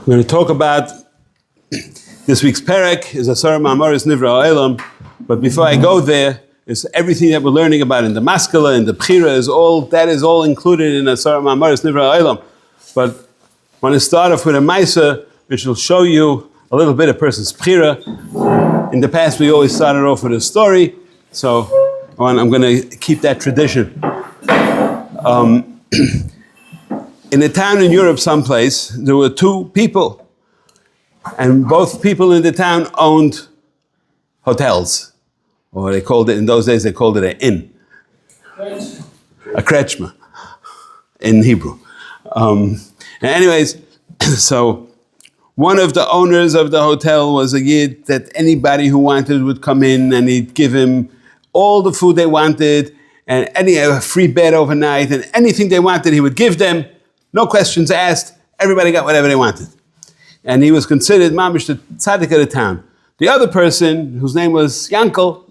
I'm going to talk about this week's perek is Asar Ma'amaris Nivra Ha'olam, but before I go there, is everything that we're learning about in the Maskala and the Bchira is all included in Asar Ma'amaris Nivra Ha'olam. But I want to start off with a Maisa which will show you a little bit of person's Bchira. In the past we always started off with a story, so I'm going to keep that tradition. In a town in Europe someplace, there were two people, and both people in the town owned hotels, or they called it, in those days they called it an inn, a kretschma in Hebrew. Anyways, so one of the owners of the hotel was a yid that anybody who wanted would come in and he'd give him all the food they wanted and a free bed overnight and anything they wanted he would give them. No questions asked, everybody got whatever they wanted. And he was considered mamish the tzaddik of the town. The other person, whose name was Yankel,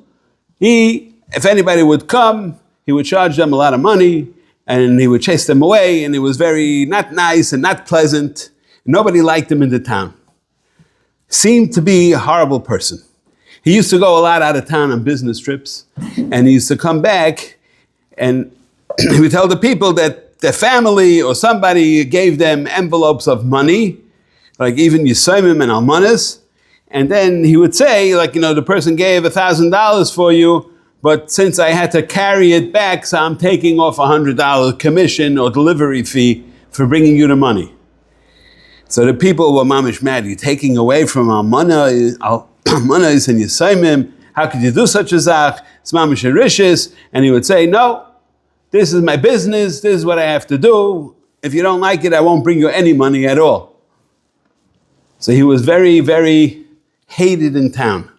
if anybody would come, he would charge them a lot of money, and he would chase them away, and it was very not nice and not pleasant. Nobody liked him in the town. Seemed to be a horrible person. He used to go a lot out of town on business trips, and he used to come back, and he would tell the people that their family or somebody gave them envelopes of money, like even Yisomim and Almanas, and then he would say, the person gave $1,000 for you, but since I had to carry it back, so I'm taking off $100 commission or delivery fee for bringing you the money. So the people were mamish mad. You're taking away from Almanas and Yisomim. How could you do such a zach? It's mamish erishis. And he would say, no, this is my business, this is what I have to do. If you don't like it, I won't bring you any money at all. So he was very, very hated in town.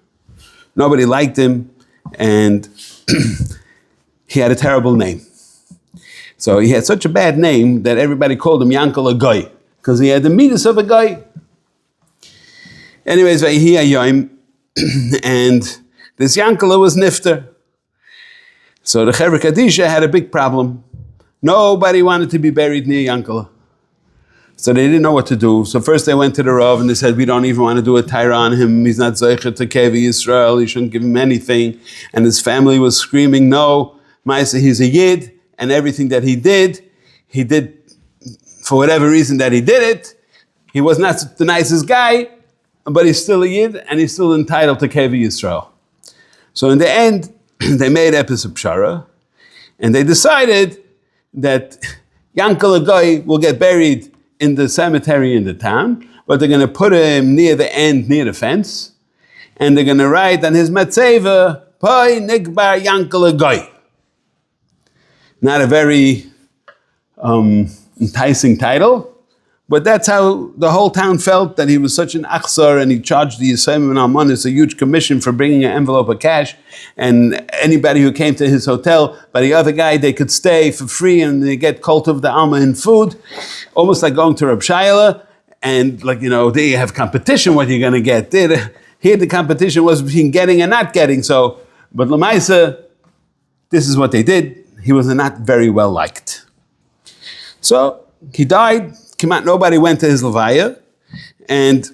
Nobody liked him, and he had a terrible name. So he had such a bad name that everybody called him Yankel a guy, because he had the midas of a guy. Anyways, he and this Yankel was nifter. So the Chevra Kadisha had a big problem. Nobody wanted to be buried near Yankel. So they didn't know what to do. So first they went to the Rav and they said, we don't even want to do a taira on him. He's not Zeicher to Kevi Yisrael. You shouldn't give him anything. And his family was screaming, no, Maisa, he's a Yid. And everything that he did for whatever reason that he did it. He was not the nicest guy, but he's still a Yid and he's still entitled to Kevi Yisrael. So in the end, they made Epis of Pshara, and they decided that Yankel Agoy will get buried in the cemetery in the town, but they're going to put him near the end, near the fence, and they're going to write on his matzeva, Poi Nigbar Yankel Agoy. Not a very enticing title, but that's how the whole town felt, that he was such an achzar, and he charged the Yisayim and Almanis a huge commission for bringing an envelope of cash, and anybody who came to his hotel, by the other guy, they could stay for free and they get cult of the Alma and food, almost like going to Reb Shaila, and they have competition, what you're going to get. Here the competition was between getting and not getting, but Lamaisa, this is what they did. He was not very well liked. So he died. Nobody went to his levaya, and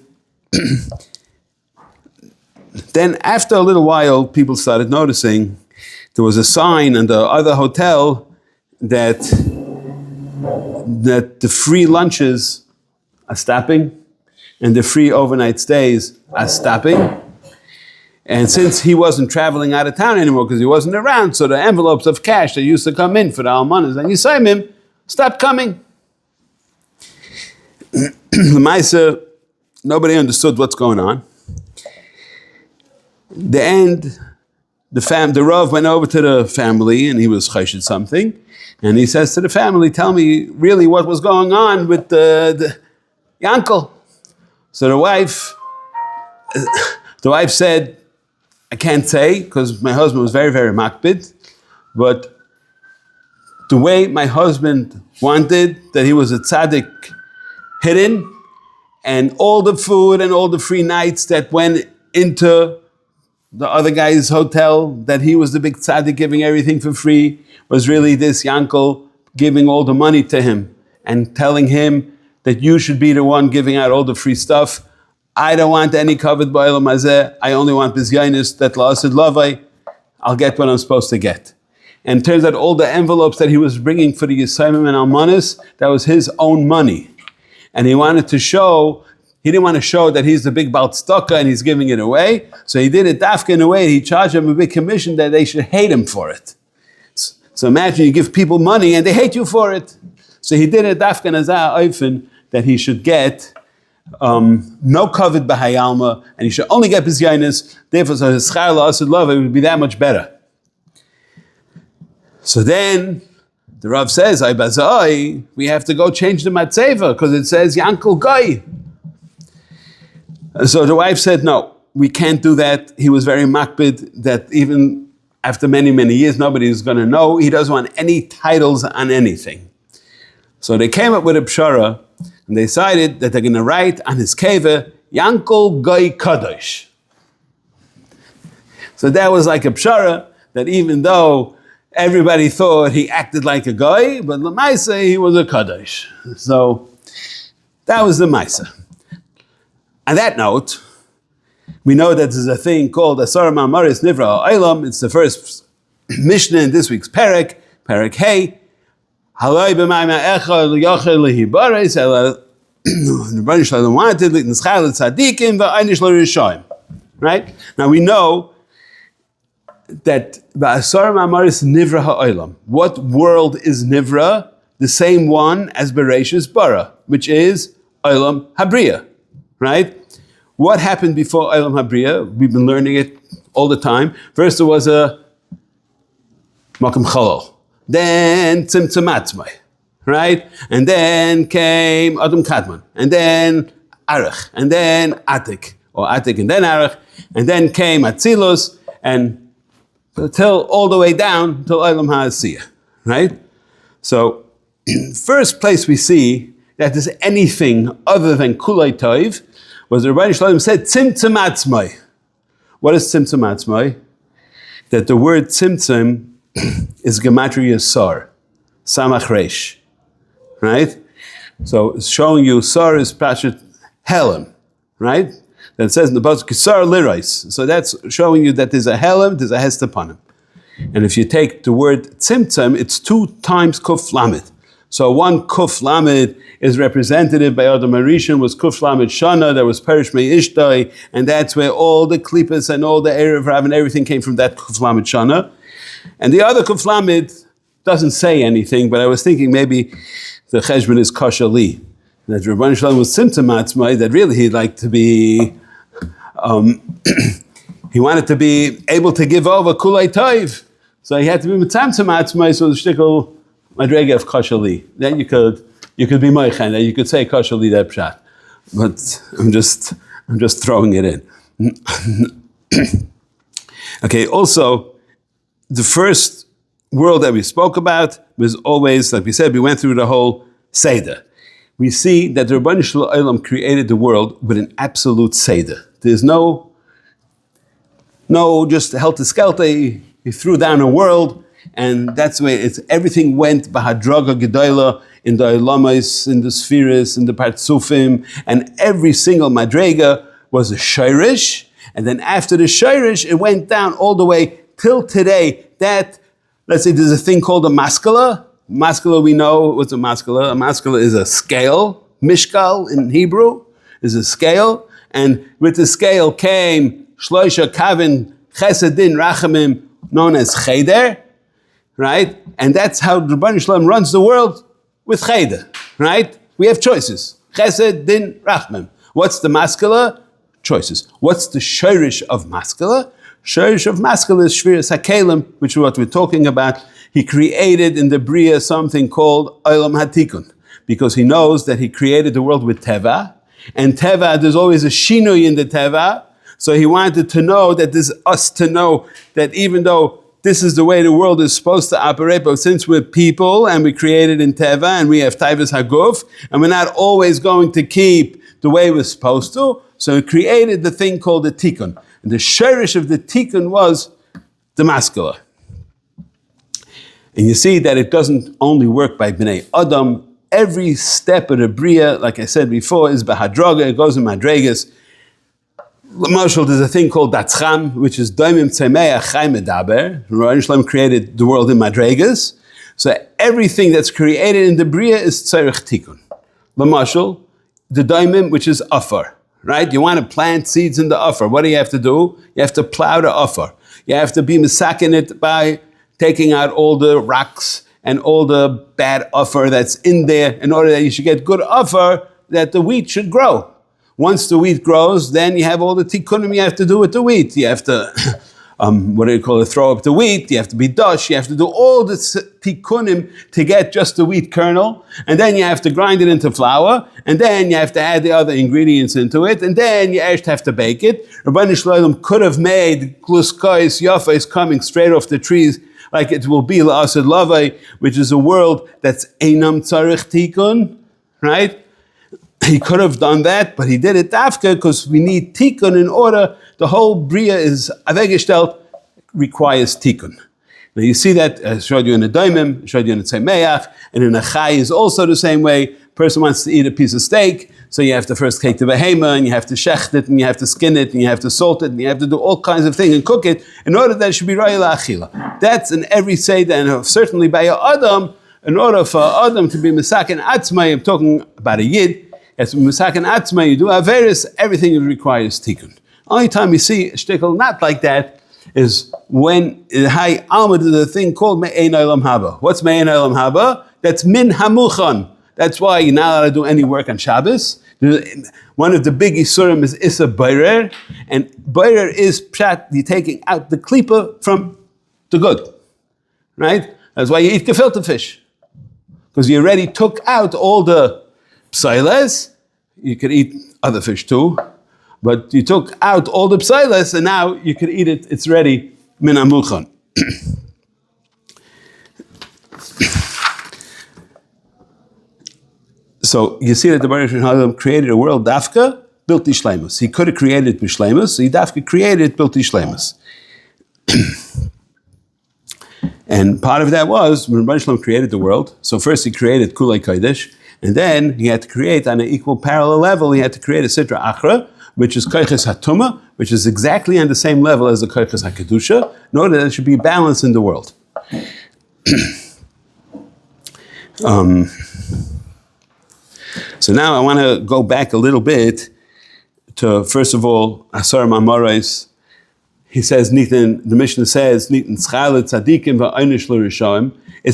then after a little while, people started noticing there was a sign in the other hotel that the free lunches are stopping and the free overnight stays are stopping. And since he wasn't traveling out of town anymore because he wasn't around, so the envelopes of cash that used to come in for the almanas and Yisayimim stopped coming. The Maisa, nobody understood what's going on. The end, the Rav went over to the family and he was chayshid something, and he says to the family, tell me really what was going on with the Yankel. So the wife said, I can't say because my husband was very, very makbid, but the way my husband wanted that he was a tzaddik hidden, and all the food and all the free nights that went into the other guy's hotel, that he was the big tzaddik giving everything for free, was really this Yankel giving all the money to him and telling him that you should be the one giving out all the free stuff. I don't want any covered ba'olam hazeh. I only want bizyanis that la'asid lavai. I'll get what I'm supposed to get. And it turns out all the envelopes that he was bringing for the Yisayimim and Almanis, that was his own money. And he didn't want to show that he's the big Baal Tzedakah and he's giving it away. So he did it dafka in a way, he charged them a big commission that they should hate him for it. So imagine you give people money and they hate you for it. So he did it dafka nazah oifen that he should get no covet b'hayalma and he should only get bizyanis. Therefore, so his schar la'asid love, it would be that much better. So then the Rav says, we have to go change the matzeva because it says Yankel Goy. So the wife said, no, we can't do that. He was very makbid that even after many, many years, nobody is going to know. He doesn't want any titles on anything. So they came up with a pshara and they decided that they're going to write on his keva, Yankel Goy Kadosh. So that was like a pshara that even though everybody thought he acted like a guy, but the Maisa, he was a Kadosh. So that was the Maisa. On that note, we know that there's a thing called Asar Ma'amaris Nivra Ha'olam. It's the first Mishnah in this week's Perek Hey. Haloi b'mayma echad yochel lehibaris ela Rebbeinu Shalom wanted l'nischal l'tzadikim v'aynish l'rishoyim. Right? Now we know that Ba'asar Ma'amaris Nivra Ha'olam. What world is Nivra? The same one as Bereshis Bara, which is Olam Habriya, right? What happened before Olam Habriya? We've been learning it all the time. First there was a Makam Chalol, then Tzimtzum Atzmai, right? And then came Adam Kadmon, and then Arach, and then Atik, or Atik and then Arach, and then came Atzilus, and till all the way down till Olam HaAsiyah, right? So, first place we see that there's anything other than Kulei Toiv was the Rebbeinu Shalom said Tzimtzum Atzmai. What is Tzimtzum Atzmai? That the word Tzimtzum is Gematria Sar, Samach Reish, right? So it's showing you Sar is Pashat Helam, right? That it says in the Pasuk Kisar Lirais. So that's showing you that there's a Helam, there's a Hest upon him. And if you take the word Tzimtzum, it's 2 times Kuf Lamed. So one Kuf Lamed is representative by Adam Arishan, was Kuf Lamed Shana, there was Perish Mei Ishtoi, and that's where all the Klippas and all the Erev Rav and everything came from that Kuf Lamed Shana. And the other Kuf Lamed doesn't say anything, but I was thinking maybe the Cheshbon is Kosher Li. That Rebbeinu Shalom was Tzimtzum Atzmai, that really he'd like to be, he wanted to be able to give over Kulei Toiv. So he had to be Mitzamtzum Atzmai, so the shtickle Madrega of Kosher Li. Then you could be Moichen, and you could say Kosher Li that pshat. But I'm just throwing it in. Okay, also, the first world that we spoke about was always, like we said, we went through the whole Seder. We see that the Rebbeinu Shalom created the world with an absolute Seder. There's no just helter skelter. He threw down a world, and that's the way everything went Bahadraga Gedola in the Ilamas, in the Spheres, in the Partsufim, and every single Madrega was a Shirish, and then after the Shirish, it went down all the way till today. That, let's say there's a thing called a maskala. Maskala, we know what's a maskala. A maskala is a scale. Mishkal in Hebrew is a scale. And with the scale came Shloisha Kavin Chesedin Rachamim, known as Cheder, right? And that's how the Rebbeinu Shalom runs the world, with Cheder, right? We have choices. Chesed, Din, Rachamim. What's the maskala? Choices. What's the shirish of maskala? Shirish of maskala is Shviras HaKelim, which is what we're talking about. He created in the Bria something called Olam HaTikun, because he knows that he created the world with Teva, and Teva, there's always a Shinui in the Teva, so he wanted to know that there's us to know that even though this is the way the world is supposed to operate, but since we're people and we created in Teva and we have Taivas Haguf, and we're not always going to keep the way we're supposed to, so he created the thing called the Tikkun. And the shirish of the Tikkun was the maskala. And you see that it doesn't only work by Bnei Adam, every step of the Bria, like I said before, is Bahadroga, it goes in Madregas. Marshall, there's a thing called Datzcham, which is Doimim Tzemeach Chai Medaber. Rabbi Shalom created the world in Madregas. So everything that's created in the Bria is Tzarech Tikkun. Marshall, the Doimim, which is Afar, right? You want to plant seeds in the Afar. What do you have to do? You have to plow the Afar. You have to be misakin it by taking out all the rocks and all the bad Afar that's in there in order that you should get good Afar, that the wheat should grow. Once the wheat grows, then you have all the tikkunim you have to do with the wheat. You have to, throw up the wheat, you have to be dosh, you have to do all the tikkunim to get just the wheat kernel, and then you have to grind it into flour, and then you have to add the other ingredients into it, and then you actually have to bake it. Rabbi Shalom could have made gluskais, yafais coming straight off the trees, like it will be la'asad lavai, which is a world that's einam tzarich tikkun, right? He could have done that, but he did it dafka because we need tikkun in order. The whole bria is avegestelt, requires tikkun. Now you see that I showed you in the daimim, showed you in the tzemeach, and in the chai is also the same way. Person wants to eat a piece of steak, so you have to first take the behema, and you have to shecht it, and you have to skin it, and you have to salt it, and you have to do all kinds of things and cook it in order that it should be raya la'achila. That's in every seder, and certainly by a adam. In order for adam to be misaken atzmai, I'm talking about a yid. As misaken atzma, you do averis, everything requires tikkun. Only time you see a shtickle not like that is when high alma did a thing called me'ein olam haba. What's me'ein olam haba? That's min hamuchan. That's why you're not allowed to do any work on Shabbos. One of the big isurim is issa bairer, and bairer is pshat, you're taking out the klipa from the good, right? That's why you eat gefilte fish, because you already took out all the psiles. You could eat other fish too, but you took out all the psiles and now you could eat it, it's ready, min amuchan. So you see that the Baruch Shalom created a world dafka, built ishleimus. He could have created bishleimus, so he dafka created built ishleimus. And part of that was when Baruch Shalom created the world. So first he created Kulei Kadosh, and then he had to create on an equal parallel level, he had to create a Sitra Achra, which is Koiches HaTuma, which is exactly on the same level as the Koiches HaKedusha, in order that there should be balance in the world. So now I want to go back a little bit to, first of all, Asar Ma'amarais. He says, the Mishnah says, it's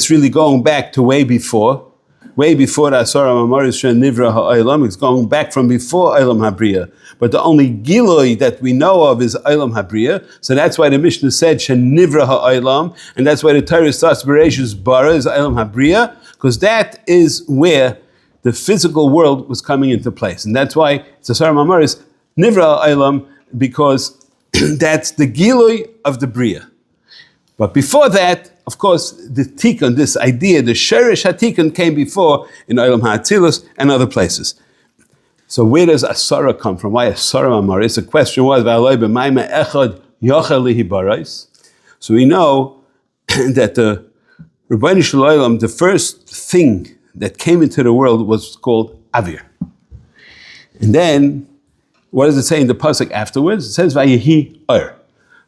really going back to way before the Asar Ma'amarais Shen Nivra Ha'olam. It's going back from before Olam HaBriya. But the only Giloi that we know of is Olam HaBriya. So that's why the Mishnah said Shen Nivra Ha'olam. And that's why the Torah starts Bereshus Bara is Olam HaBriya, because that is where the physical world was coming into place. And that's why it's Asar Ma'amarais Nivra Ha'olam, because that's the Giloi of the Bria. But before that, of course, the Tikkun, this idea, the Sheresh HaTikkun came before in Olam HaAtzilus and other places. So where does Asara come from? Why Asara Ma'amarais? The question was, so we know that the Rebbeinu Shalom, the first thing that came into the world was called Avir. And then, what does it say in the pasuk afterwards? It says Vayehi Or.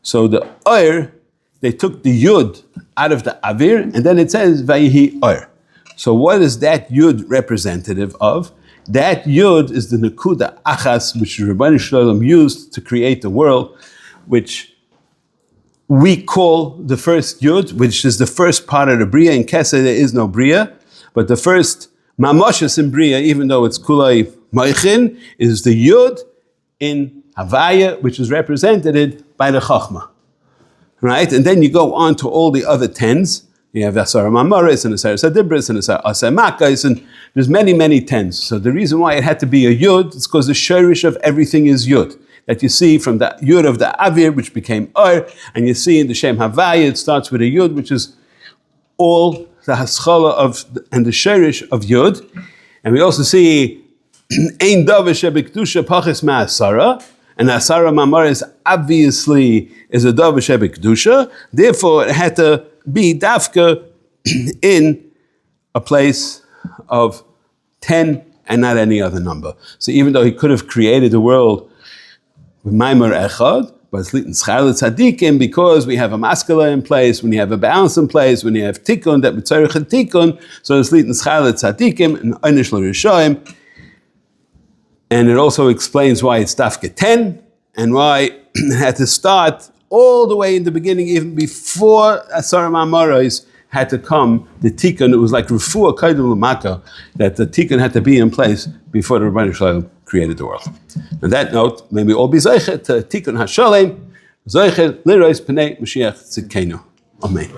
So the Or, they took the Yud out of the Avir, and then it says Vayehi Or. So what is that Yud representative of? That Yud is the Nekuda Achas, which Rebbeinu Shalom used to create the world, which we call the first Yud, which is the first part of the Bria. In Kesed there is no Bria, but the first Mamoshes in Bria, even though it's Kulai Moichin, is the Yud in Havaya, which is represented by the Chachma, right? And then you go on to all the other tens. You have Asar Ma'amarais and Asar Sadibris and Asar Makais, and there's many, many tens. So the reason why it had to be a Yud is because the Sherish of everything is Yud. That you see from the Yud of the Avir, which became Or, and you see in the Shem Havaya, it starts with a Yud, which is all the Haschala of, and the Sherish of Yud. And we also see Ein Davar Shebekdusha Pachis Ma'asara, and Asara Ma'amarais obviously is a Davar Shebekdusha. Therefore, it had to be Dafka in a place of 10 and not any other number. So even though he could have created the world with Maimar Echad, but it's Litin Schar Tzadikim, because we have a maskala in place, when you have a balance in place, when you have Tikkun, that Mitzarech and Tikkun, so it's Litin Schar Tzadikim and Einish L'Rishoim. And it also explains why it's Dafka 10, and why it had to start all the way in the beginning, even before Asar Ma'amoros had to come, the Tikkun, it was like Refuah Kaidul L'Maka, that the Tikkun had to be in place before the Rebbeinu Shalom created the world. On that note, may we all be Zoichet to Tikkun HaShalem, Zoichet Lirois Pnei Mashiach Tzidkenu. Amen.